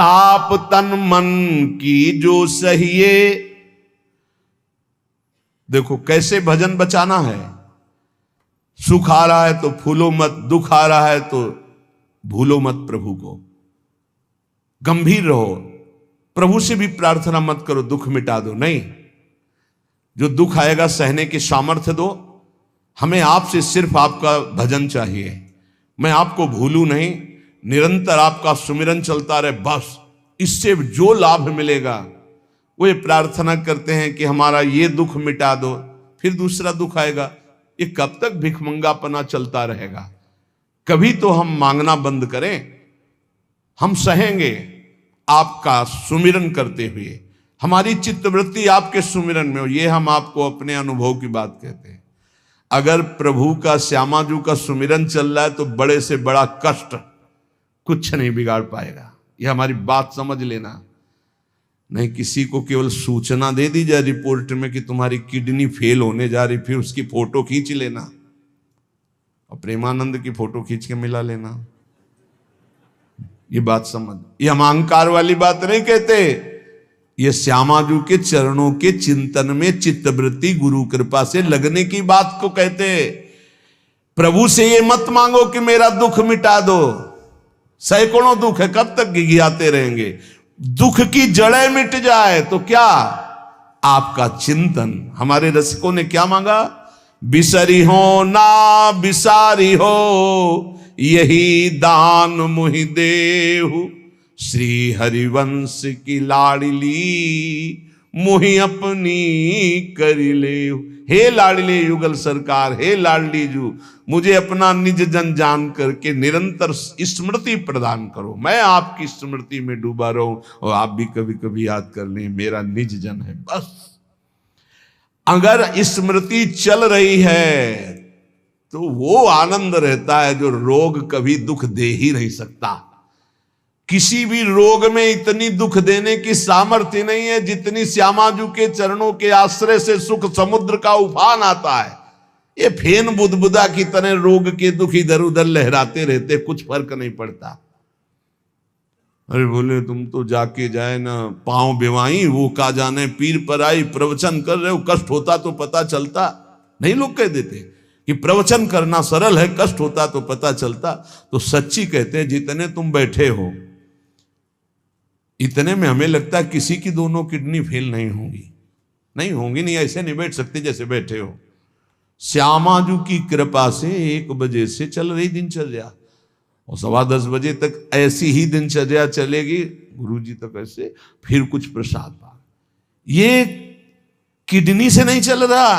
ताप तन मन की जो सहिए। देखो कैसे भजन बचाना है। सुख आ रहा है तो फूलो मत, दुख आ रहा है तो भूलो मत प्रभु को। गंभीर रहो, प्रभु से भी प्रार्थना मत करो दुख मिटा दो, नहीं। जो दुख आएगा सहने की सामर्थ्य दो। हमें आपसे सिर्फ आपका भजन चाहिए। मैं आपको भूलूं नहीं, निरंतर आपका सुमिरन चलता रहे, बस। इससे जो लाभ मिलेगा वो ये प्रार्थना करते हैं कि हमारा ये दुख मिटा दो, फिर दूसरा दुख आएगा। ये कब तक भिखमंगापना चलता रहेगा? कभी तो हम मांगना बंद करें। हम सहेंगे आपका सुमिरन करते हुए, हमारी चित्तवृत्ति आपके सुमिरन में हो। ये हम आपको अपने अनुभव की बात कहते हैं। अगर प्रभु का, श्यामाजू का सुमिरन चल रहा है तो बड़े से बड़ा कष्ट कुछ नहीं बिगाड़ पाएगा। ये हमारी बात समझ लेना। नहीं किसी को केवल सूचना दे दी जाए रिपोर्ट में कि तुम्हारी किडनी फेल होने जा रही, फिर उसकी फोटो खींच लेना और प्रेमानंद की फोटो खींच के मिला लेना। ये बात समझ। ये हम अहंकार वाली बात नहीं कहते। ये श्यामाजू के चरणों के चिंतन में चित्तवृत्ति गुरु कृपा से लगने की बात को कहते। प्रभु से ये मत मांगो कि मेरा दुख मिटा दो। सैकड़ों दुख है, कब तक गिघियाते रहेंगे? दुख की जड़ें मिट जाए तो क्या? आपका चिंतन। हमारे रसिकों ने क्या मांगा? बिसरी हो ना बिसारी हो, यही दान मुहि देहु। श्री हरिवंश की लाडली मुहि अपनी करी ले। हे लाडले युगल सरकार, हे लाडली जू, मुझे अपना निज जन जान करके निरंतर स्मृति प्रदान करो। मैं आपकी स्मृति में डूबा रहूं और आप भी कभी कभी याद कर लें मेरा निज जन है, बस। अगर स्मृति चल रही है तो वो आनंद रहता है जो रोग कभी दुख दे ही नहीं सकता। किसी भी रोग में इतनी दुख देने की सामर्थ्य नहीं है जितनी श्यामाजू के चरणों के आश्रय से सुख समुद्र का उफान आता है। ये फेन बुदबुदा की तरह रोग के दुख इधर उधर लहराते रहते, कुछ फर्क नहीं पड़ता। अरे बोले तुम तो जाके जाए ना पांव बेवाई, वो का जाने पीर पर आई, प्रवचन कर रहे हो, कष्ट होता तो पता चलता। नहीं, लोग कह देते कि प्रवचन करना सरल है, कष्ट होता तो पता चलता। तो सच्ची कहते हैं जितने तुम बैठे हो इतने में हमें लगता है किसी की दोनों किडनी फेल नहीं होंगी। नहीं होंगी, नहीं ऐसे नहीं बैठ सकते जैसे बैठे हो। श्यामाजू की कृपा से 1 बजे से चल रही दिनचर्या और 10:15 बजे तक ऐसी ही दिनचर्या चलेगी, गुरुजी तक ऐसे, फिर कुछ प्रसाद पा। ये किडनी से नहीं चल रहा,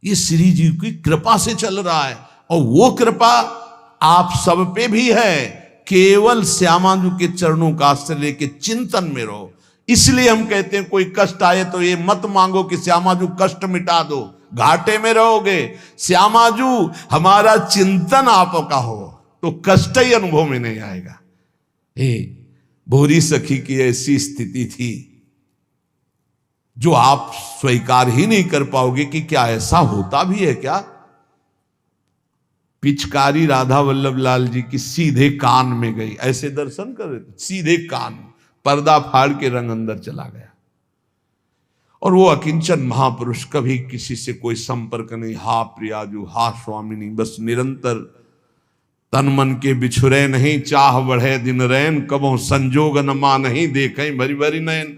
ये श्री जी की कृपा से चल रहा है। और वो कृपा आप सब पे भी है। केवल श्यामाजू के चरणों का आश्रय के चिंतन में रहो। इसलिए हम कहते हैं कोई कष्ट आए तो ये मत मांगो कि श्यामाजू कष्ट मिटा दो, घाटे में रहोगे। श्यामाजू हमारा चिंतन आपका हो तो कष्ट ही अनुभव में नहीं आएगा। भोरी सखी की ऐसी स्थिति थी जो आप स्वीकार ही नहीं कर पाओगे कि क्या ऐसा होता भी है क्या। पिचकारी राधा वल्लभ लाल जी की सीधे कान में गई, ऐसे दर्शन कर रहे थे, सीधे कान, पर्दा फाड़ के रंग अंदर चला गया। और वो अकिंचन महापुरुष, कभी किसी से कोई संपर्क नहीं, हा प्रियाजू, हा स्वामिनी, बस निरंतर तन मन के बिछुरे नहीं, चाह बढ़े दिन रैन, कबो संजोग न मा नहीं, देखें भरी भरी नैन।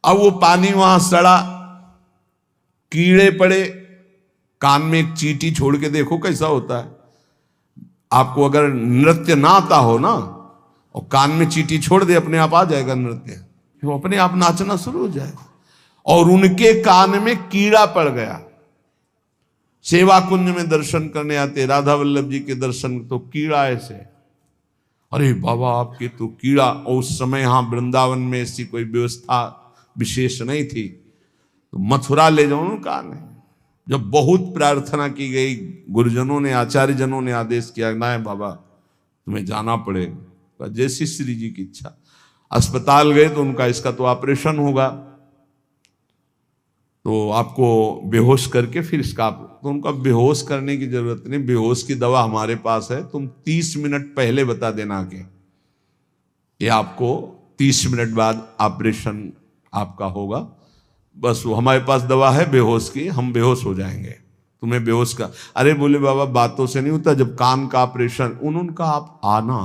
अब वो पानी वहां सड़ा, कीड़े पड़े, कान में एक चींटी छोड़ के देखो कैसा होता है। आपको अगर नृत्य ना आता हो ना और कान में चींटी छोड़ दे, अपने आप आ जाएगा नृत्य, वो अपने आप नाचना शुरू हो जाएगा। और उनके कान में कीड़ा पड़ गया। सेवा कुंज में दर्शन करने आते राधा वल्लभ जी के दर्शन, तो कीड़ा ऐसे, अरे बाबा आपके तो कीड़ा। और उस समय यहां वृंदावन में ऐसी कोई व्यवस्था विशेष नहीं थी, तो मथुरा ले जाओ ना कान है। जब बहुत प्रार्थना की गई, गुरुजनों ने, आचार्य जनों ने आदेश किया, ना बाबा तुम्हें जाना पड़ेगा, जैसी श्री जी की इच्छा। अस्पताल गए तो उनका इसका तो ऑपरेशन होगा, तो आपको बेहोश करके फिर इसका, तो उनका बेहोश करने की जरूरत नहीं, बेहोश की दवा हमारे पास है, तुम 30 मिनट पहले बता देना के ये आपको 30 मिनट बाद ऑपरेशन आपका होगा। बस वो हमारे पास दवा है बेहोश की, हम बेहोश हो जाएंगे, तुम्हें बेहोश का। अरे बोले बाबा बातों से नहीं होता, जब कान का ऑपरेशन उनका आप आना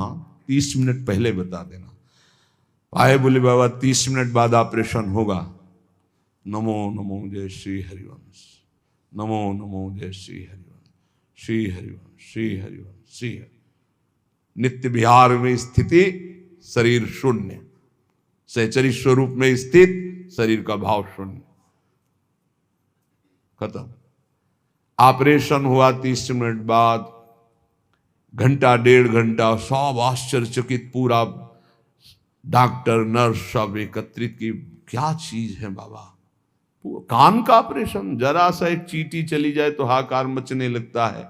30 मिनट पहले बता देना। आए बोले बाबा 30 मिनट बाद ऑपरेशन होगा। नमो नमो जय श्री हरिवंश, नमो नमो जय श्री हरिवंश, श्री हरिवंश, श्री हरिवंश, श्री हरि। नित्य विहार में स्थिति, शरीर शून्य, सहचरी स्वरूप में स्थित, शरीर का भाव शून्य, खत्म। ऑपरेशन हुआ 30 मिनट बाद, घंटा 1.5 घंटा सब आश्चर्यचकित, पूरा डॉक्टर नर्स सब एकत्रित की, क्या चीज है बाबा। कान का ऑपरेशन, जरा सा एक चींटी चली जाए तो हाहाकार मचने लगता है।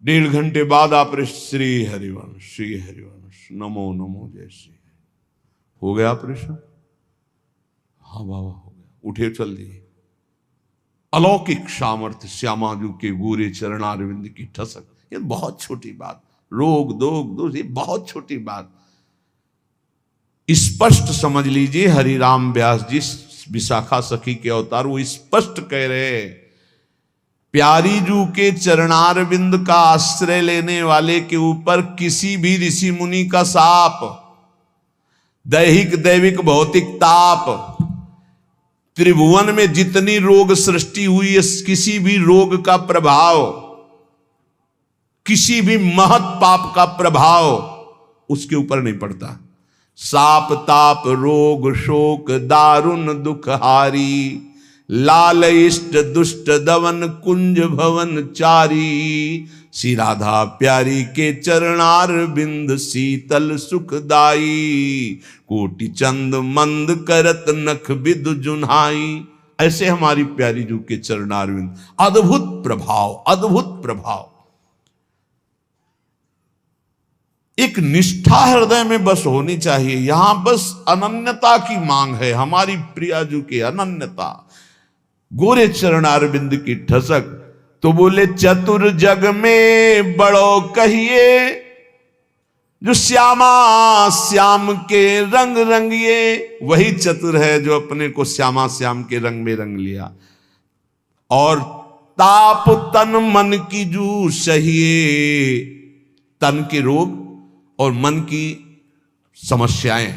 1.5 घंटे बाद ऑपरेशन, श्री हरिवंश, श्री हरिवंश, नमो नमो जय श्री। हो गया ऑपरेशन? हाँ बाबा हो गया। उठे चल दिए। अलौकिक सामर्थ्य, श्यामाजू के गोरे चरणारविंद की ठसक। ये बहुत छोटी बात, रोग दोग दोष, ये बहुत छोटी बात। स्पष्ट समझ लीजिए, हरिराम व्यास जी विशाखा सखी के अवतार, वो स्पष्ट कह रहे हैं, प्यारी जू के चरणारविंद का आश्रय लेने वाले के ऊपर किसी भी ऋषि मुनि का शाप, दैहिक दैविक भौतिक ताप, त्रिभुवन में जितनी रोग सृष्टि हुई है, किसी भी रोग का प्रभाव, किसी भी महत पाप का प्रभाव उसके ऊपर नहीं पड़ता। साप ताप रोग शोक दारुण दुखहारी, लाल इष्ट दुष्ट दवन कुंज भवन चारी, श्री राधा प्यारी के चरणार बिंद शीतल सुखदाई, कोटि चंद मंद करत नख विद जुन्हाई। ऐसे हमारी प्यारी जू के चरणार बिंद, अद्भुत प्रभाव, अद्भुत प्रभाव। एक निष्ठा हृदय में बस होनी चाहिए। यहां बस अनन्यता की मांग है, हमारी प्रियाजू की अनन्यता, गोरे चरणारविंद की ठसक। तो बोले चतुर जग में बड़ो कहिए, जो श्यामा श्याम के रंग रंगिए। वही चतुर है जो अपने को श्यामा श्याम के रंग में रंग लिया। और ताप तन मन की जू सहिए, तन के रोग और मन की समस्याएं।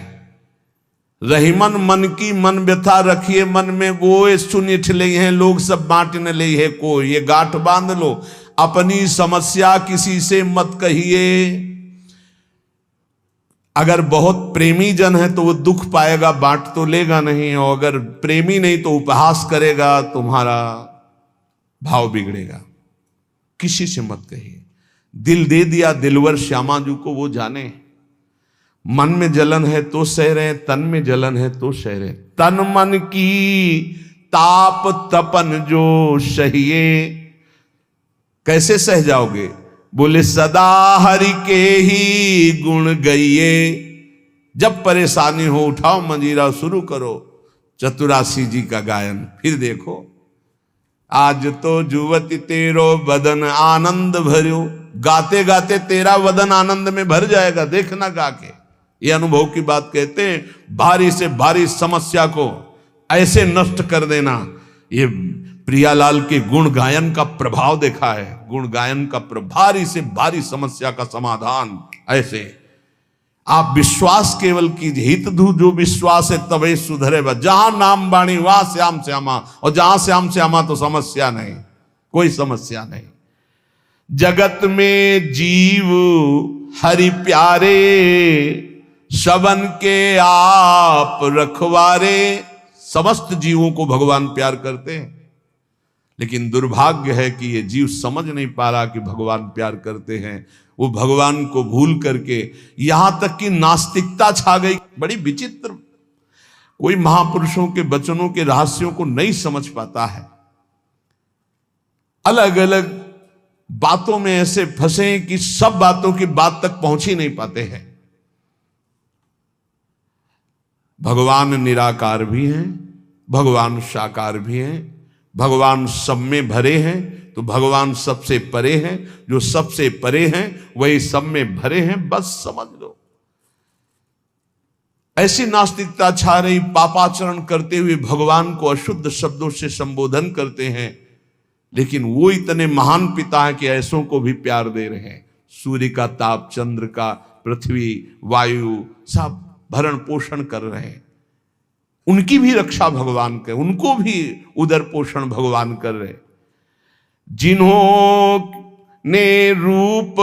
रहीमन मन की मन व्यथा रखिए मन में, गोए सुन ठिले हैं लोग सब बांट न ले है को। ये गांठ बांध लो, अपनी समस्या किसी से मत कहिए। अगर बहुत प्रेमी जन है तो वो दुख पाएगा, बांट तो लेगा नहीं। और अगर प्रेमी नहीं तो उपहास करेगा, तुम्हारा भाव बिगड़ेगा। किसी से मत कहिए। दिल दे दिया दिलवर श्यामाजू को, वो जाने। मन में जलन है तो सह रहे, तन में जलन है तो सह रहे। तन मन की ताप तपन जो सहिए। कैसे सह जाओगे? बोले सदा हरि के ही गुण गाइए। जब परेशानी हो उठाओ मंजीरा, शुरू करो चतुरासी जी का गायन। फिर देखो, आज तो जुवती तेरो बदन आनंद भर्यो। गाते गाते तेरा वदन आनंद में भर जाएगा, देखना गा के। ये अनुभव की बात कहते हैं। भारी से भारी समस्या को ऐसे नष्ट कर देना, ये प्रियालाल के गुण गायन का प्रभाव देखा है। गुण गायन का भारी से भारी समस्या का समाधान ऐसे। आप विश्वास केवल कीजिए, हित धू जो विश्वास है तबे सुधरे। जहां नाम बाणी वहां श्याम श्यामा, और जहां श्याम श्यामा तो समस्या नहीं, कोई समस्या नहीं। जगत में जीव हरि प्यारे, सबन के आप रखवारे। समस्त जीवों को भगवान प्यार करते हैं, लेकिन दुर्भाग्य है कि ये जीव समझ नहीं पा रहा कि भगवान प्यार करते हैं। वो भगवान को भूल करके यहां तक कि नास्तिकता छा गई। बड़ी विचित्र, कोई महापुरुषों के वचनों के रहस्यों को नहीं समझ पाता है। अलग अलग बातों में ऐसे फंसे कि सब बातों की बात तक पहुंच ही नहीं पाते हैं। भगवान निराकार भी हैं, भगवान साकार भी हैं, भगवान सब में भरे हैं। तो भगवान सबसे परे हैं, जो सबसे परे हैं वही सब में भरे हैं, बस समझ लो। ऐसी नास्तिकता छा रही, पापाचरण करते हुए भगवान को अशुद्ध शब्दों से संबोधन करते हैं, लेकिन वो इतने महान पिता हैं कि ऐसों को भी प्यार दे रहे हैं। सूर्य का ताप, चंद्र का, पृथ्वी, वायु, सब भरण पोषण कर रहे हैं। उनकी भी रक्षा भगवान करे, उनको भी उदर पोषण भगवान कर रहे। जिन्होंने रूप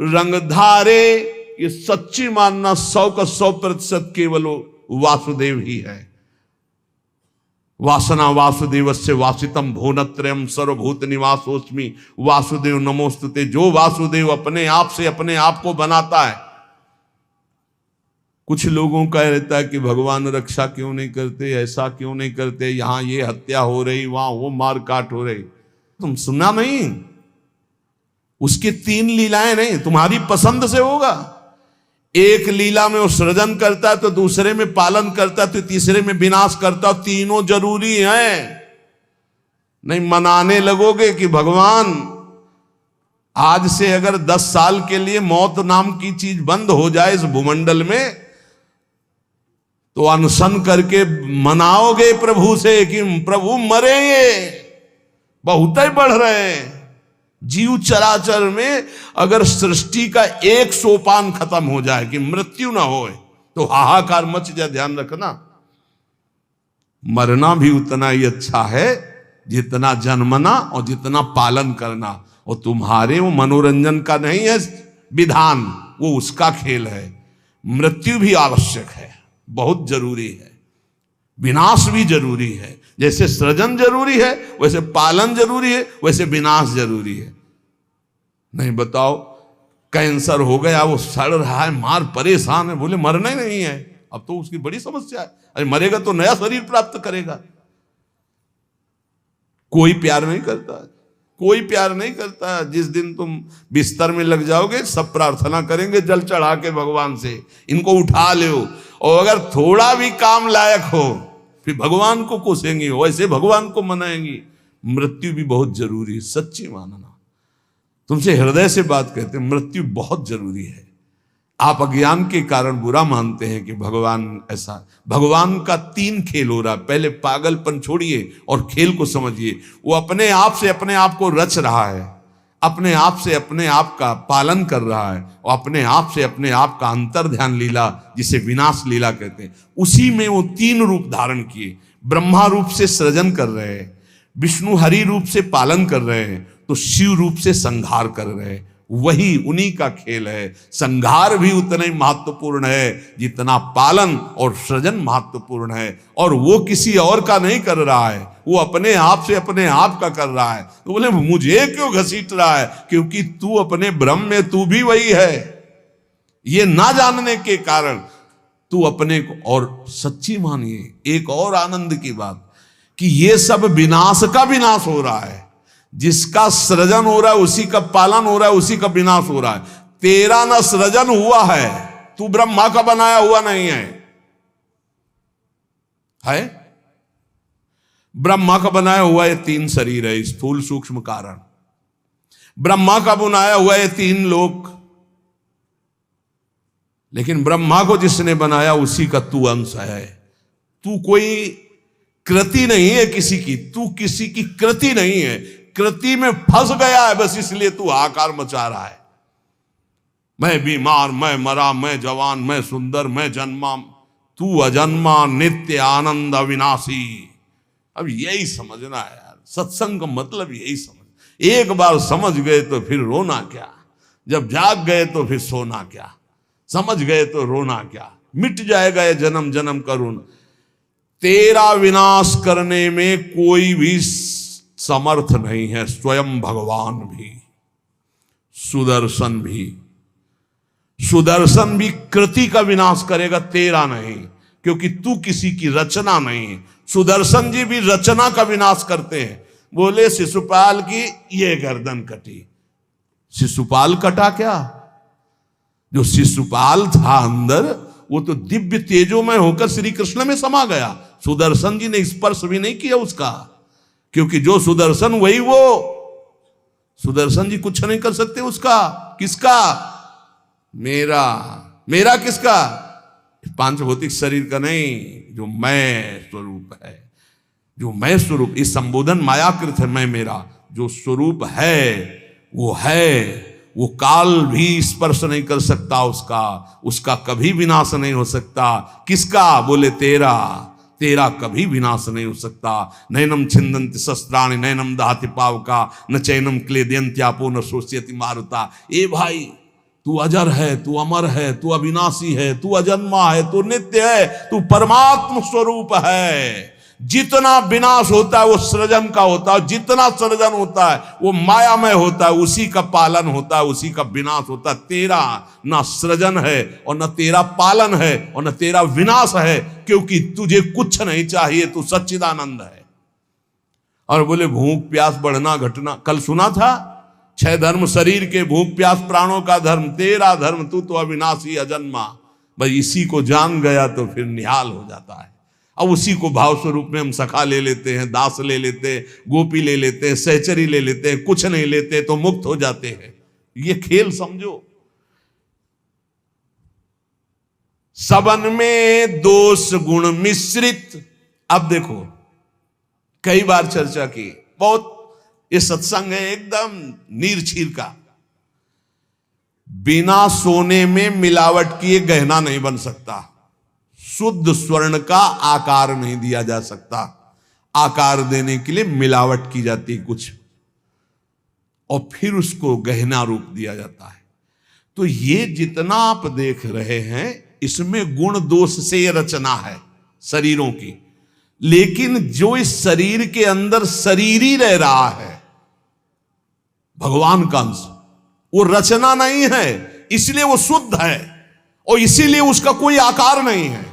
रंग धारे, ये सच्ची मानना 100 का 100% केवल वासुदेव ही है। वासना वासुदेवस्य वासितम भुवनत्रयम् सर्वभूत निवासोस्मि वासुदेव नमोस्तुते। जो वासुदेव अपने आप से अपने आप को बनाता है। कुछ लोगों का रहता है कि भगवान रक्षा क्यों नहीं करते, ऐसा क्यों नहीं करते, यहां ये हत्या हो रही, वहां वो मार काट हो रही। तुम सुना नहीं? उसकी 3 लीलाएं नहीं, तुम्हारी पसंद से होगा। एक लीला में वो सृजन करता है, तो दूसरे में पालन करता है, तो तीसरे में विनाश करता है। तीनों जरूरी हैं। नहीं मनाने लगोगे कि भगवान आज से अगर 10 साल के लिए मौत नाम की चीज बंद हो जाए इस भूमंडल में, तो अनशन करके मनाओगे प्रभु से कि प्रभु मरेंगे, बहुत ही बढ़ रहे हैं। जीव चराचर में अगर सृष्टि का एक सोपान खत्म हो जाए कि मृत्यु ना हो, तो हाहाकार मच जाए। ध्यान रखना, मरना भी उतना ही अच्छा है जितना जन्मना और जितना पालन करना। और तुम्हारे वो मनोरंजन का नहीं है विधान, वो उसका खेल है। मृत्यु भी आवश्यक है, बहुत जरूरी है। विनाश भी जरूरी है। जैसे सृजन जरूरी है, वैसे पालन जरूरी है, वैसे विनाश जरूरी है। नहीं बताओ, कैंसर हो गया, वो सड़ रहा है, मार परेशान है, बोले मरना ही नहीं है। अब तो उसकी बड़ी समस्या है। अरे मरेगा तो नया शरीर प्राप्त करेगा। कोई प्यार नहीं करता, कोई प्यार नहीं करता। जिस दिन तुम बिस्तर में लग जाओगे, सब प्रार्थना करेंगे जल चढ़ा के भगवान से, इनको उठा लो। और अगर थोड़ा भी काम लायक हो, फिर भगवान को कोसेंगे, वैसे भगवान को मनाएंगी। मृत्यु भी बहुत जरूरी है, सच्ची मानना। तुमसे हृदय से बात कहते हैं, मृत्यु बहुत जरूरी है। आप अज्ञान के कारण बुरा मानते हैं कि भगवान ऐसा। भगवान का 3 खेल हो रहा है। पहले पागलपन छोड़िए और खेल को समझिए। वो अपने आप से अपने आप को रच रहा है, अपने आप से अपने आप का पालन कर रहा है, और अपने आप से अपने आप का अंतर ध्यान लीला, जिसे विनाश लीला कहते हैं, उसी में वो 3 रूप धारण किए। ब्रह्मा रूप से सृजन कर रहे हैं, विष्णु हरि रूप से पालन कर रहे हैं, तो शिव रूप से संहार कर रहे हैं। वही उन्हीं का खेल है। संहार भी उतना ही महत्वपूर्ण है जितना पालन और सृजन महत्वपूर्ण है। और वो किसी और का नहीं कर रहा है, वो अपने आप से अपने आप का कर रहा है। तो बोले मुझे क्यों घसीट रहा है? क्योंकि तू अपने ब्रह्म में तू भी वही है। ये ना जानने के कारण तू अपने को। और सच्ची मानिए एक और आनंद की बात, कि ये सब विनाश का विनाश हो रहा है। जिसका सृजन हो रहा है उसी का पालन हो रहा है, उसी का विनाश हो रहा है। तेरा न सृजन हुआ है, तू ब्रह्मा का बनाया हुआ नहीं है। ब्रह्मा का बनाया हुआ ये 3 शरीर है, स्थूल सूक्ष्म कारण। ब्रह्मा का बनाया हुआ ये 3 लोक। लेकिन ब्रह्मा को जिसने बनाया उसी का तू अंश है। तू कोई कृति नहीं है किसी की, तू किसी की कृति नहीं है। कृति में फंस गया है बस, इसलिए तू हाहाकार मचा रहा है। मैं बीमार, मैं मरा, मैं जवान, मैं सुंदर, मैं जन्मा। तू अजन्मा, नित्य आनंद अविनाशी। अब यही समझना है यार, सत्संग का मतलब यही समझ। एक बार समझ गए तो फिर रोना क्या, जब जाग गए तो फिर सोना क्या, समझ गए तो रोना क्या। मिट जाएगा ये जन्म जन्म का रोना। तेरा विनाश करने में कोई भी समर्थ नहीं है, स्वयं भगवान भी, सुदर्शन भी। सुदर्शन भी कृति का विनाश करेगा, तेरा नहीं, क्योंकि तू किसी की रचना नहीं। सुदर्शन जी भी रचना का विनाश करते हैं। बोले शिशुपाल की ये गर्दन कटी, शिशुपाल कटा क्या? जो शिशुपाल था अंदर, वो तो दिव्य तेजोमय होकर श्री कृष्ण में समा गया। सुदर्शन जी ने स्पर्श भी नहीं किया उसका, क्योंकि जो सुदर्शन वही वो सुदर्शन जी कुछ नहीं कर सकते उसका। किसका? मेरा। मेरा किसका? पांच भौतिक शरीर का नहीं, जो मैं स्वरूप है। जो मैं स्वरूप, इस संबोधन मायाकृत है, मैं मेरा जो स्वरूप है वो है। वो काल भी स्पर्श नहीं कर सकता उसका, उसका कभी विनाश नहीं हो सकता। किसका? बोले तेरा। तेरा कभी विनाश नहीं हो सकता। नैनम छिंदन्ति शस्त्राणि नैनम दहति पावका न चैनम क्लेदयन्त्यापो न शोष्यति मारुता। ए भाई, तू अजर है, तू अमर है, तू अविनाशी है, तू अजन्मा है, तू नित्य है, तू परमात्म स्वरूप है। जितना विनाश होता है वो सृजन का होता है, जितना सृजन होता है वो मायामय होता है, उसी का पालन होता है, उसी का विनाश होता है। तेरा ना सृजन है और न तेरा पालन है और न तेरा विनाश है, क्योंकि तुझे कुछ नहीं चाहिए, तू सच्चिदानंद है। और बोले भूख प्यास बढ़ना घटना, कल सुना था 6 धर्म शरीर के, भूख प्यास प्राणों का धर्म, तेरा धर्म तू तो अविनाशी अजन्मा। भाई इसी को जान गया तो फिर निहाल हो जाता है। अब उसी को भाव स्वरूप में हम सखा ले लेते हैं, दास ले लेते हैं, गोपी ले लेते हैं, सहचरी ले लेते हैं, कुछ नहीं लेते तो मुक्त हो जाते हैं। ये खेल समझो। सबन में दोष गुण मिश्रित। अब देखो, कई बार चर्चा की, बहुत ये सत्संग है एकदम नीरछीर का। बिना सोने में मिलावट किए गहना नहीं बन सकता। शुद्ध स्वर्ण का आकार नहीं दिया जा सकता। आकार देने के लिए मिलावट की जाती है कुछ, और फिर उसको गहना रूप दिया जाता है। तो ये जितना आप देख रहे हैं इसमें गुण दोष से ये रचना है शरीरों की। लेकिन जो इस शरीर के अंदर शरीर ही रह रहा है, भगवान का अंश, वो रचना नहीं है, इसलिए वो शुद्ध है और इसीलिए उसका कोई आकार नहीं है।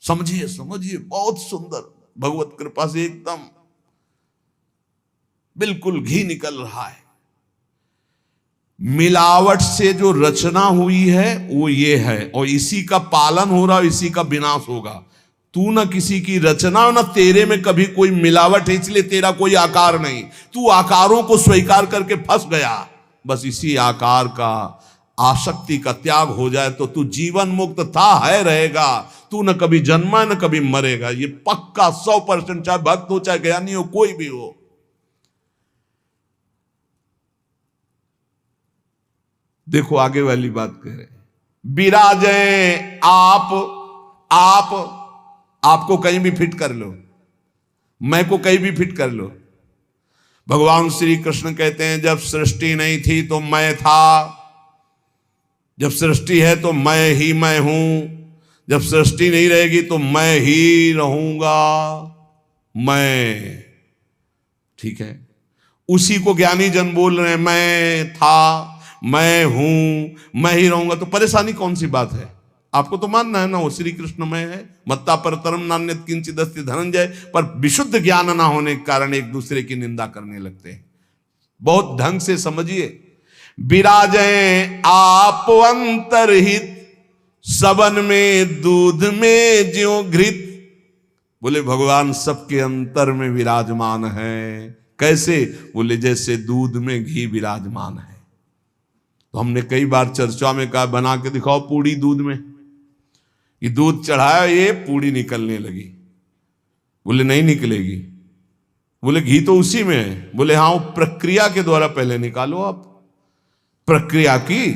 समझिए समझिए, बहुत सुंदर, भगवत कृपा से एकदम बिल्कुल घी निकल रहा है। मिलावट से जो रचना हुई है वो ये है, और इसी का पालन हो रहा, इसी का विनाश होगा। तू ना किसी की रचना, ना तेरे में कभी कोई मिलावट है, इसलिए तेरा कोई आकार नहीं। तू आकारों को स्वीकार करके फंस गया। बस इसी आकार का, आसक्ति का त्याग हो जाए तो तू जीवन मुक्त था, है, रहेगा। तू न कभी जन्मा न कभी मरेगा, ये पक्का 100%, चाहे भक्त हो चाहे ज्ञानी हो, कोई भी हो। देखो आगे वाली बात कह रहे हैं, विराजे आप आपको कहीं भी फिट कर लो, मैं को कहीं भी फिट कर लो। भगवान श्री कृष्ण कहते हैं जब सृष्टि नहीं थी तो मैं था, जब सृष्टि है तो मैं ही मैं हूं, जब सृष्टि नहीं रहेगी तो मैं ही रहूंगा। मैं, ठीक है, उसी को ज्ञानी जन बोल रहे हैं, मैं था, मैं हूं, मैं ही रहूंगा। तो परेशानी कौन सी बात है? आपको तो मानना है ना वो श्री कृष्ण में है। मत्ता परतरम नान्यत किंचित अस्ति धनंजय। पर विशुद्ध ज्ञान ना होने के कारण एक दूसरे की निंदा करने लगते हैं। बहुत ढंग से समझिए, विराजें आप अंतरहित, सबन में दूध में ज्यों घृत। बोले भगवान सबके अंतर में विराजमान है। कैसे? बोले जैसे दूध में घी विराजमान है। तो हमने कई बार चर्चा में कहा, बना के दिखाओ पूड़ी दूध में। ये दूध चढ़ाया, ये पूड़ी निकलने लगी। बोले नहीं निकलेगी। बोले घी तो उसी में है। बोले हाँ, वो प्रक्रिया के द्वारा पहले निकालो आप। प्रक्रिया की,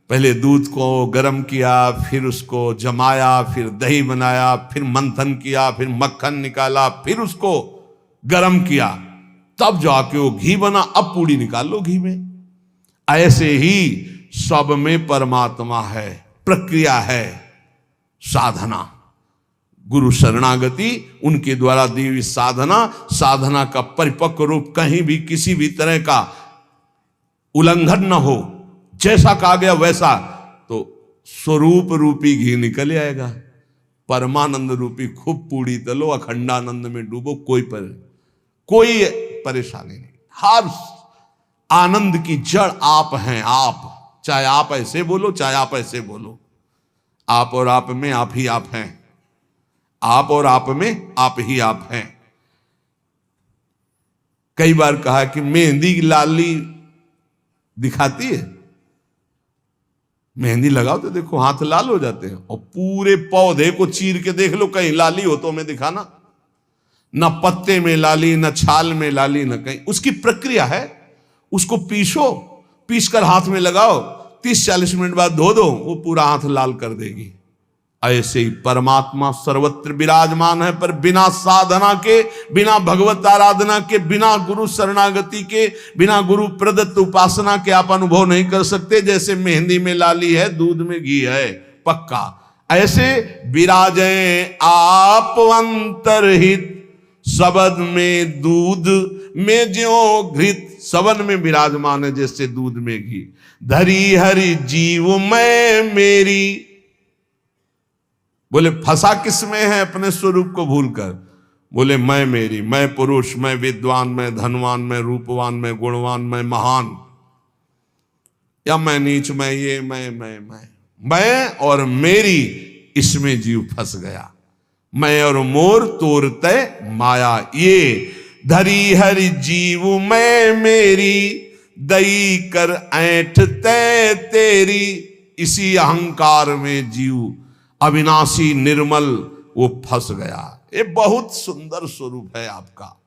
पहले दूध को गर्म किया, फिर उसको जमाया, फिर दही बनाया, फिर मंथन किया, फिर मक्खन निकाला, फिर उसको गर्म किया, तब जाके वो घी बना। अब पूड़ी निकाल लो घी में। ऐसे ही सब में परमात्मा है, प्रक्रिया है, साधना, गुरु शरणागति, उनके द्वारा दी हुई साधना, साधना का परिपक्व रूप कहीं भी किसी भी तरह का उल्लंघन न हो, जैसा कहा गया वैसा, तो स्वरूप रूपी घी निकल आएगा। परमानंद रूपी खूब पूड़ी तलो, अखंडानंद में डूबो, कोई परेशानी नहीं। हर आनंद की जड़ आप हैं। आप, चाहे आप ऐसे बोलो चाहे आप ऐसे बोलो, आप और आप में आप ही आप हैं। आप और आप में आप ही आप हैं। कई बार कहा कि मेहंदी लाली दिखाती है, मेहंदी लगाओ तो देखो हाथ लाल हो जाते हैं, और पूरे पौधे को चीर के देख लो कहीं लाली हो तो हमें दिखाना। न पत्ते में लाली, न छाल में लाली, न कहीं। उसकी प्रक्रिया है, उसको पीसो, पीस कर हाथ में लगाओ, 30-40 मिनट बाद धो दो, वो पूरा हाथ लाल कर देगी। ऐसे ही परमात्मा सर्वत्र विराजमान है, पर बिना साधना के, बिना भगवत आराधना के, बिना गुरु शरणागति के, बिना गुरु प्रदत्त उपासना के आप अनुभव नहीं कर सकते। जैसे मेहंदी में लाली है, दूध में घी है, पक्का ऐसे विराजे आप अंतरहित, शब्द में दूध में ज्यों घृत। शब्द में विराजमान है जैसे दूध में घी। धरी हरि जीव मैं मेरी, बोले फंसा किसमें है अपने स्वरूप को भूलकर। बोले मैं मेरी, मैं पुरुष, मैं विद्वान, मैं धनवान, मैं रूपवान, मैं गुणवान, मैं महान, या मैं नीच, मैं ये, मैं और मेरी, इसमें जीव फंस गया। मैं और मोर तोर तय माया ये। धरी हरि जीव मैं मेरी, दई कर ऐठ तय तेरी। इसी अहंकार में जीव अविनाशी निर्मल वो फंस गया। ये बहुत सुंदर स्वरूप है आपका,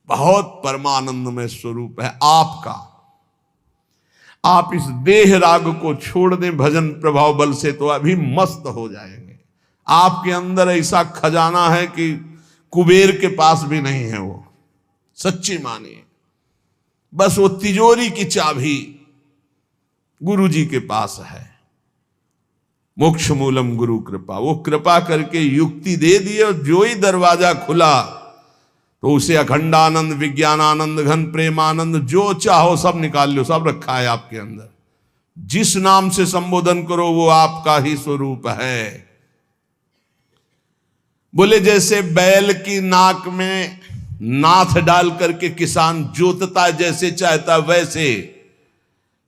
बहुत परमानंदमय स्वरूप है आपका। आप इस देह राग को छोड़ दें भजन प्रभाव बल से तो अभी मस्त हो जाएंगे। आपके अंदर ऐसा खजाना है कि कुबेर के पास भी नहीं है वो, सच्ची मानिए। बस वो तिजोरी की चाबी गुरु जी के पास है। मोक्ष मूलम गुरु कृपा, वो कृपा करके युक्ति दे दी और जो ही दरवाजा खुला तो उसे अखंडानंद, विज्ञानानंद, घन प्रेमानंद, जो चाहो सब निकाल लो, सब रखा है आपके अंदर। जिस नाम से संबोधन करो वो आपका ही स्वरूप है। बोले जैसे बैल की नाक में नाथ डाल करके किसान जोतता जैसे चाहता वैसे,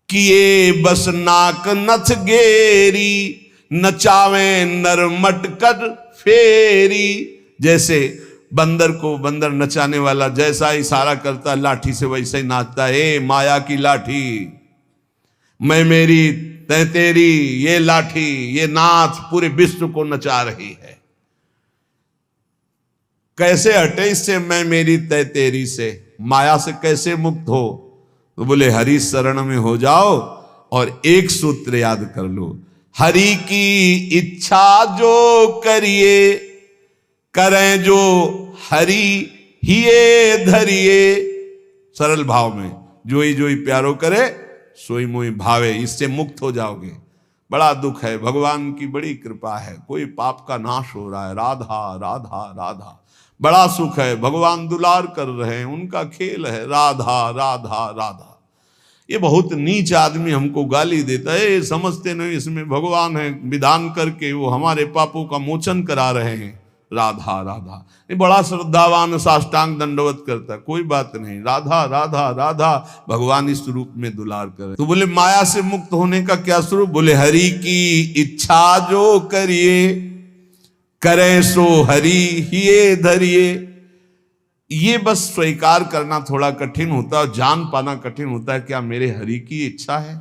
किए बस नाक नथ गेरी, नचावे नर मटकर फेरी। जैसे बंदर को बंदर नचाने वाला जैसा इशारा करता लाठी से वैसे ही नाचता है। ए माया की लाठी, मैं मेरी तै तेरी, ये लाठी, ये नाथ पूरे विश्व को नचा रही है। कैसे हटे इससे मैं मेरी तय तेरी से, माया से कैसे मुक्त हो? तो बोले हरि शरण में हो जाओ और एक सूत्र याद कर लो, हरि की इच्छा जो करिए, करें जो हरि हिये धरिए। सरल भाव में जो ही प्यारो करे सोई मोई भावे, इससे मुक्त हो जाओगे। बड़ा दुख है, भगवान की बड़ी कृपा है, कोई पाप का नाश हो रहा है। राधा राधा राधा, बड़ा सुख है, भगवान दुलार कर रहे हैं, उनका खेल है। राधा राधा राधा। ये बहुत नीच आदमी हमको गाली देता है, समझते नहीं इसमें भगवान है, विधान करके वो हमारे पापों का मोचन करा रहे हैं। राधा राधा, ये बड़ा श्रद्धावान साष्टांग दंडवत करता है, कोई बात नहीं। राधा राधा राधा, भगवान इस रूप में दुलार करे। तो बोले माया से मुक्त होने का क्या स्वरूप? बोले हरि की इच्छा जो करिए, करें सो हरि हिये धरिए। ये बस स्वीकार करना थोड़ा कठिन होता है, जान पाना कठिन होता है। क्या मेरे हरि की इच्छा है?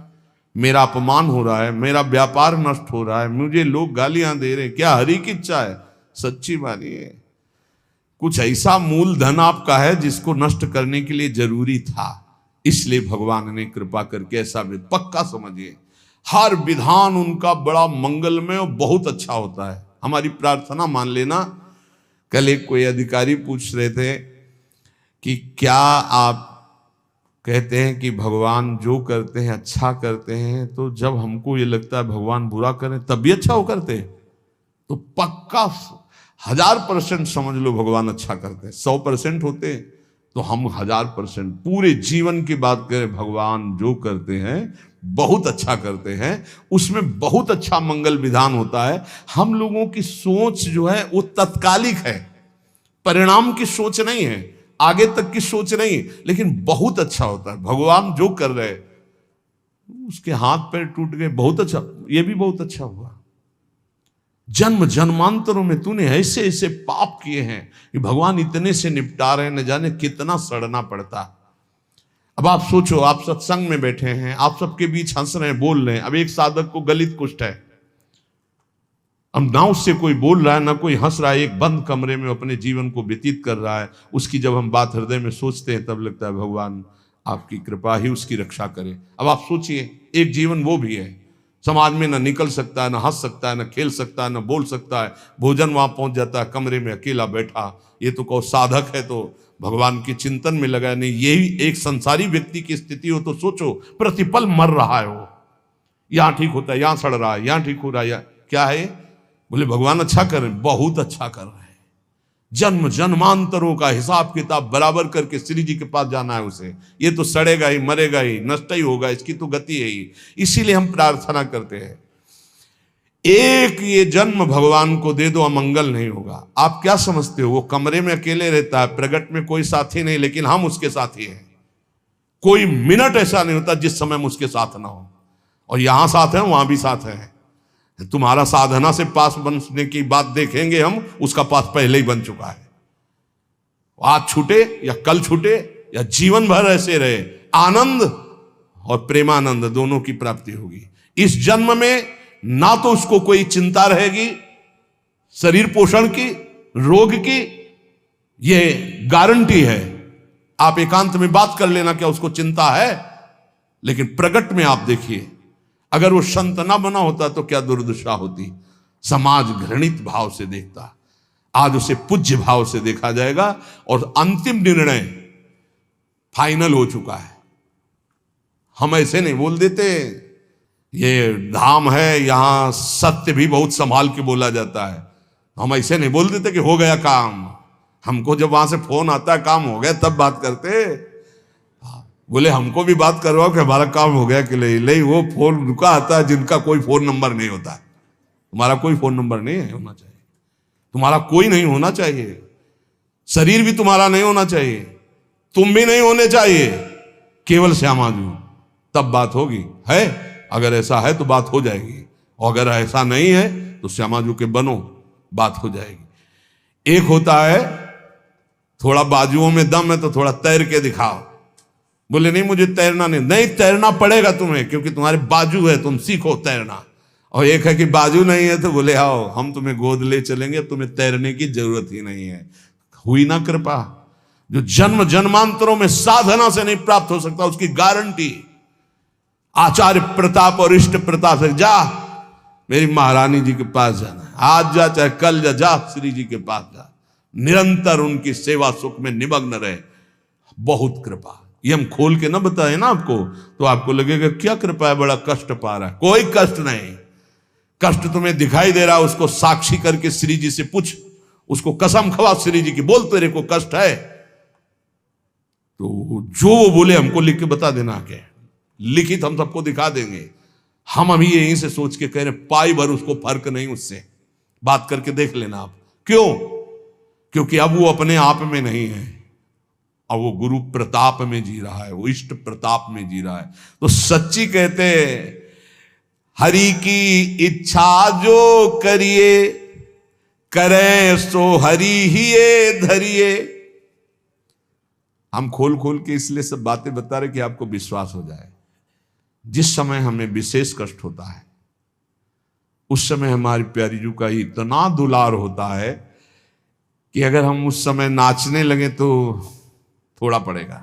मेरा अपमान हो रहा है, मेरा व्यापार नष्ट हो रहा है, मुझे लोग गालियां दे रहे हैं, क्या हरि की इच्छा है? सच्ची मानिए कुछ ऐसा मूलधन आपका है जिसको नष्ट करने के लिए जरूरी था, इसलिए भगवान ने कृपा करके ऐसा पक्का समझिए। हर विधान उनका बड़ा मंगलमय और बहुत अच्छा होता है। हमारी प्रार्थना मान लेना। कल एक कोई अधिकारी पूछ रहे थे कि क्या आप कहते हैं कि भगवान जो करते हैं अच्छा करते हैं, तो जब हमको ये लगता है भगवान बुरा करें तब भी अच्छा हो करते हैं? तो पक्का 1000% समझ लो भगवान अच्छा करते हैं। 100% होते तो हम 1000% पूरे जीवन की बात करें, भगवान जो करते हैं बहुत अच्छा करते हैं, उसमें बहुत अच्छा मंगल विधान होता है। हम लोगों की सोच जो है वो तत्कालिक है, परिणाम की सोच नहीं है, आगे तक की सोच नहीं, लेकिन बहुत अच्छा होता है। भगवान जो कर रहे, उसके हाथ पैर टूट गए, बहुत अच्छा, ये भी बहुत अच्छा हुआ। जन्म जन्मांतरों में तूने ऐसे ऐसे पाप किए हैं कि भगवान इतने से निपटा रहे, न जाने कितना सड़ना पड़ता। अब आप सोचो, आप सत्संग में बैठे हैं, आप सबके बीच हंस रहे हैं, बोल रहे हैं। अब एक साधक को गलित कुष्ठ है, अब ना उससे कोई बोल रहा है ना कोई हंस रहा है, एक बंद कमरे में अपने जीवन को व्यतीत कर रहा है। उसकी जब हम बात हृदय में सोचते हैं तब लगता है भगवान आपकी कृपा ही उसकी रक्षा करे। अब आप सोचिए, एक जीवन वो भी है, समाज में ना निकल सकता है, ना हंस सकता है, ना खेल सकता है, ना बोल सकता है, भोजन वहां पहुंच जाता है, कमरे में अकेला बैठा। ये तो कहो साधक है तो भगवान के चिंतन में लगा नहीं। यही एक संसारी व्यक्ति की स्थिति हो तो सोचो, प्रतिपल मर रहा है वो, यहां ठीक होता है, यहां सड़ रहा है, यहां ठीक हो रहा है, क्या है? बोले भगवान अच्छा कर रहे हैं, बहुत अच्छा कर रहे हैं। जन्म जन्मांतरों का हिसाब किताब बराबर करके श्री जी के पास जाना है उसे। ये तो सड़ेगा ही, मरेगा ही, नष्ट ही होगा, इसकी तो गति है ही। इसीलिए हम प्रार्थना करते हैं, एक ये जन्म भगवान को दे दो, अमंगल नहीं होगा। आप क्या समझते हो, वो कमरे में अकेले रहता है, प्रगट में कोई साथी नहीं, लेकिन हम उसके साथी हैं। कोई मिनट ऐसा नहीं होता जिस समय हम उसके साथ ना हो। और यहां साथ है, वहां भी साथ है। तुम्हारा साधना से पास बनने की बात देखेंगे हम, उसका पास पहले ही बन चुका है। आज छूटे या कल छूटे या जीवन भर ऐसे रहे, आनंद और प्रेमानंद दोनों की प्राप्ति होगी। इस जन्म में ना तो उसको कोई चिंता रहेगी शरीर पोषण की, रोग की, ये गारंटी है। आप एकांत में बात कर लेना, क्या उसको चिंता है? लेकिन प्रगट में आप देखिए, अगर वो संत ना बना होता तो क्या दुर्दशा होती। समाज घृणित भाव से देखता, आज उसे पूज्य भाव से देखा जाएगा। और अंतिम निर्णय फाइनल हो चुका है। हम ऐसे नहीं बोल देते, ये धाम है, यहां सत्य भी बहुत संभाल के बोला जाता है। हम ऐसे नहीं बोल देते कि हो गया काम। हमको जब वहां से फोन आता है काम हो गया तब बात करते। बोले हमको भी बात करवाओ कि हमारा काम हो गया कि नहीं। वो फोन रुका आता है जिनका कोई फोन नंबर नहीं होता। तुम्हारा कोई फोन नंबर नहीं है, होना चाहिए। तुम्हारा कोई नहीं होना चाहिए, शरीर भी तुम्हारा नहीं होना चाहिए, तुम भी नहीं होने चाहिए, केवल श्यामाजू, तब बात होगी। है अगर ऐसा है तो बात हो जाएगी, और अगर ऐसा नहीं है तो श्यामाजू के बनो, बात हो जाएगी। एक होता है थोड़ा बाजुओं में दम है तो थोड़ा तैर के दिखाओ। बोले नहीं मुझे तैरना नहीं, तैरना पड़ेगा तुम्हें, क्योंकि तुम्हारे बाजू है, तुम सीखो तैरना। और एक है कि बाजू नहीं है तो बोले आओ हम तुम्हें गोद ले चलेंगे, तुम्हें तैरने की जरूरत ही नहीं है। हुई ना कृपा। जो जन्म जन्मांतरों में साधना से नहीं प्राप्त हो सकता, उसकी गारंटी आचार्य प्रताप और इष्ट प्रताप से। जा मेरी महारानी जी के पास जाना, आज जा चाहे कल जा श्री जी के पास जा, निरंतर उनकी सेवा सुख में निमग्न रहे। बहुत कृपा। ये हम खोल के ना बताए ना आपको तो आपको लगेगा क्या कृपा है, बड़ा कष्ट पा रहा है। कोई कष्ट नहीं। कष्ट तुम्हें दिखाई दे रहा, उसको साक्षी करके श्री जी से पूछ, उसको कसम खवा श्री जी की, बोल तेरे को कष्ट है तो जो वो बोले हमको लिख के बता देना, के लिखित हम सबको दिखा देंगे। हम अभी यहीं से सोच के कह रहे पाई भर उसको फर्क नहीं, उससे बात करके देख लेना आप। क्यों? क्योंकि अब वो अपने आप में नहीं है, अब वो गुरु प्रताप में जी रहा है, वो इष्ट प्रताप में जी रहा है। तो सच्ची कहते हरि की इच्छा जो करिए, करे सो हरि ही धरिए। हम खोल खोल के इसलिए सब बातें बता रहे कि आपको विश्वास हो जाए। जिस समय हमें विशेष कष्ट होता है उस समय हमारी प्यारी जू का इतना दुलार होता है कि अगर हम उस समय नाचने लगे तो थोड़ा पड़ेगा।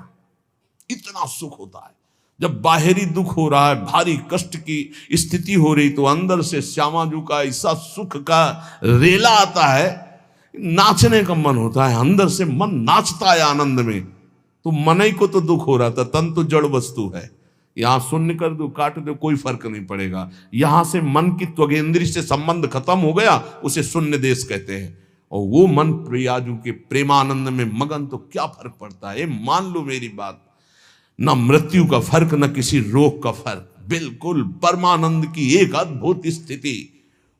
इतना सुख होता है जब बाहरी दुख हो रहा है, भारी कष्ट की स्थिति हो रही, तो अंदर से श्यामाजू का ऐसा सुख का रेला आता है, नाचने का मन होता है। अंदर से मन नाचता है आनंद में। तो मन ही को तो दुख हो रहा था, तन तो जड़ वस्तु है। यहां शून्य कर दो, काट दो, कोई फर्क नहीं पड़ेगा। यहां से मन की त्वगेंद्री से संबंध खत्म हो गया, उसे शून्य देश कहते हैं। और वो मन प्रियाजू के प्रेमानंद में मगन, तो क्या फर्क पड़ता है। मान लो मेरी बात, न मृत्यु का फर्क, न किसी रोग का फर्क, बिल्कुल परमानंद की एक अद्भुत स्थिति।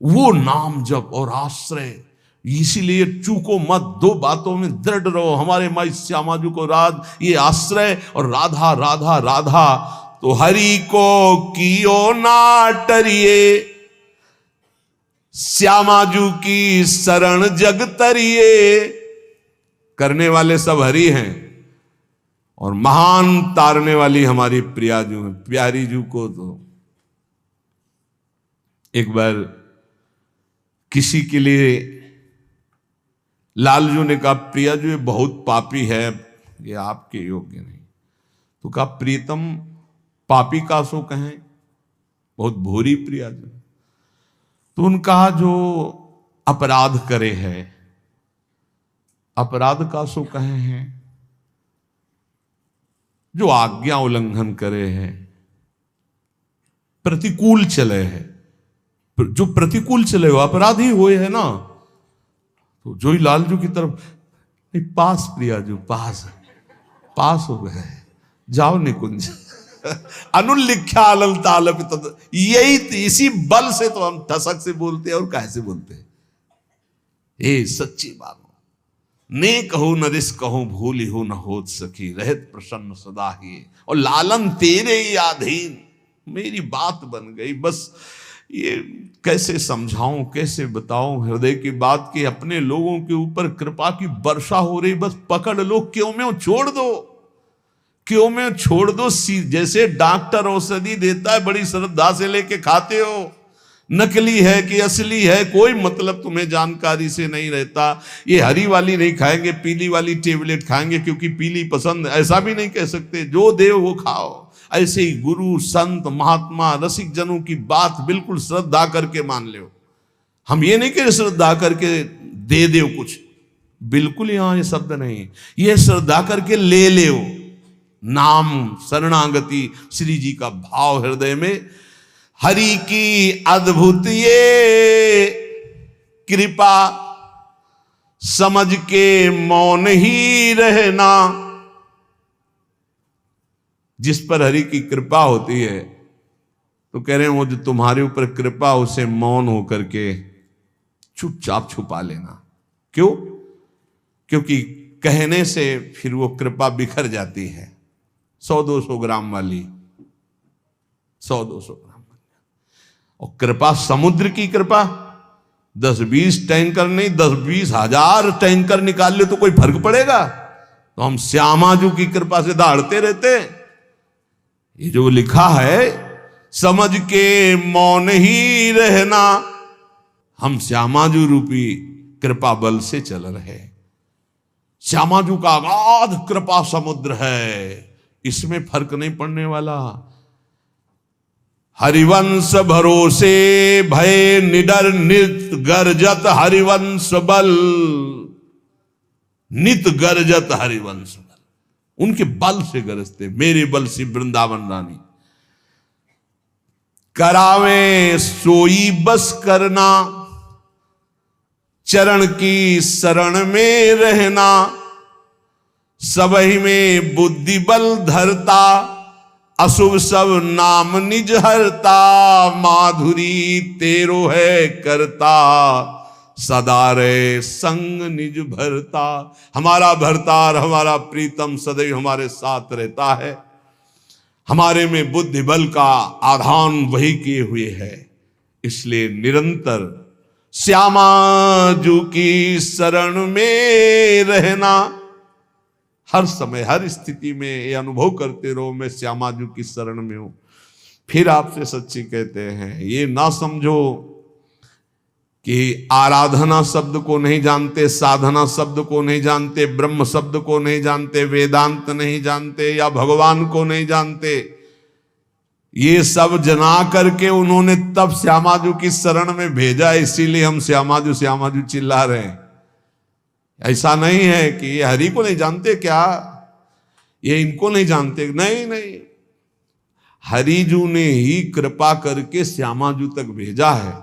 वो नाम जप और आश्रय। इसीलिए चूको मत, दो बातों में दृढ़ रहो। हमारे माई श्यामाजू को राज, ये आश्रय और राधा राधा राधा। तो हरि को कियो ना टरिए, श्यामाजू की शरण जग तरिए, करने वाले सब हरि हैं और महान तारने वाली हमारी प्रियाजू है। प्यारी जू को तो एक बार किसी के लिए लालजू ने कहा, प्रियाजू ये बहुत पापी है, ये आपके योग्य नहीं। तो कहा, प्रीतम पापी का सो कहें, बहुत भोरी प्रियाजू। तो उन्होंने कहा, जो अपराध करे है, अपराध का सो कहे हैं, जो आज्ञा उल्लंघन करे है, प्रतिकूल चले है, जो प्रतिकूल चले हो अपराधी हुए है ना। तो जो ही लालजू की तरफ, पास प्रियाजू पास हो गए, जाओ निकुंज। अनुल्लिख्या अलल तालपित, यही इसी बल से तो हम ठसक से बोलते हैं और कैसे बोलते हैं। ये सच्ची बात, ने कहूं न रिस कहूं, भूली हो न होत सकी, रहत प्रसन्न सदा ही, और लालन तेरे ही अधीन। मेरी बात बन गई, बस ये कैसे समझाऊं, कैसे बताऊं हृदय की बात की। अपने लोगों के ऊपर कृपा की वर्षा हो रही, बस पकड़ लो, क्यों में छोड़ दो, क्यों में छोड़ दो। जैसे डॉक्टर औषधि देता है, बड़ी श्रद्धा से लेके खाते हो, नकली है कि असली है कोई मतलब तुम्हें जानकारी से नहीं रहता। ये हरी वाली नहीं खाएंगे, पीली वाली टेबलेट खाएंगे क्योंकि पीली पसंद, ऐसा भी नहीं कह सकते। जो देव वो खाओ। ऐसे ही गुरु संत महात्मा रसिक जनों की बात बिल्कुल श्रद्धा करके मान लो। हम ये नहीं कह श्रद्धा करके दे दो कुछ, बिल्कुल यहां ये शब्द नहीं। ये श्रद्धा करके ले लो, नाम शरणागति श्री जी का भाव हृदय में। हरि की अद्भुत ये कृपा, समझ के मौन ही रहना। जिस पर हरि की कृपा होती है तो कह रहे हैं, वो जो तुम्हारे ऊपर कृपा, उसे मौन होकर के चुपचाप छुपा लेना। क्यों? क्योंकि कहने से फिर वो कृपा बिखर जाती है। 100-200 ग्राम वाली, 100-200 ग्राम वाली। और कृपा समुद्र की कृपा, 10-20 टैंकर नहीं, 10-20 हजार टैंकर निकाल ले तो कोई फर्क पड़ेगा? तो हम श्यामाजू की कृपा से दहाड़ते रहते। ये जो लिखा है, समझ के मौन ही रहना, हम श्यामाजू रूपी कृपा बल से चल रहे। श्यामाजू का अगाध कृपा समुद्र है, इसमें फर्क नहीं पड़ने वाला। हरिवंश भरोसे भय निडर नित गर्जत हरिवंश बल, नित गर्जत हरिवंश बल। उनके बल से गरजते, मेरे बल से वृंदावन रानी। करावे सोई बस करना, चरण की शरण में रहना। सबही में बुद्धि बल धरता, अशुभ सब नाम निज हरता। माधुरी तेरो है करता, सदा रे संग निज भरता। हमारा भरतार, हमारा प्रीतम सदैव हमारे साथ रहता है। हमारे में बुद्धि बल का आधान वही किए हुए है। इसलिए निरंतर श्यामाजू की शरण में रहना। हर समय हर स्थिति में ये अनुभव करते रहो, मैं श्यामाजू की शरण में हूं। फिर आपसे सच्ची कहते हैं, ये ना समझो कि आराधना शब्द को नहीं जानते, साधना शब्द को नहीं जानते, ब्रह्म शब्द को नहीं जानते, वेदांत नहीं जानते, या भगवान को नहीं जानते। ये सब जना करके उन्होंने तब श्यामाजू की शरण में भेजा, इसीलिए हम श्यामाजू श्यामाजू चिल्ला रहे हैं। ऐसा नहीं है कि ये हरि को नहीं जानते क्या, ये इनको नहीं जानते, नहीं नहीं। हरिजू ने ही कृपा करके श्यामाजू तक भेजा है।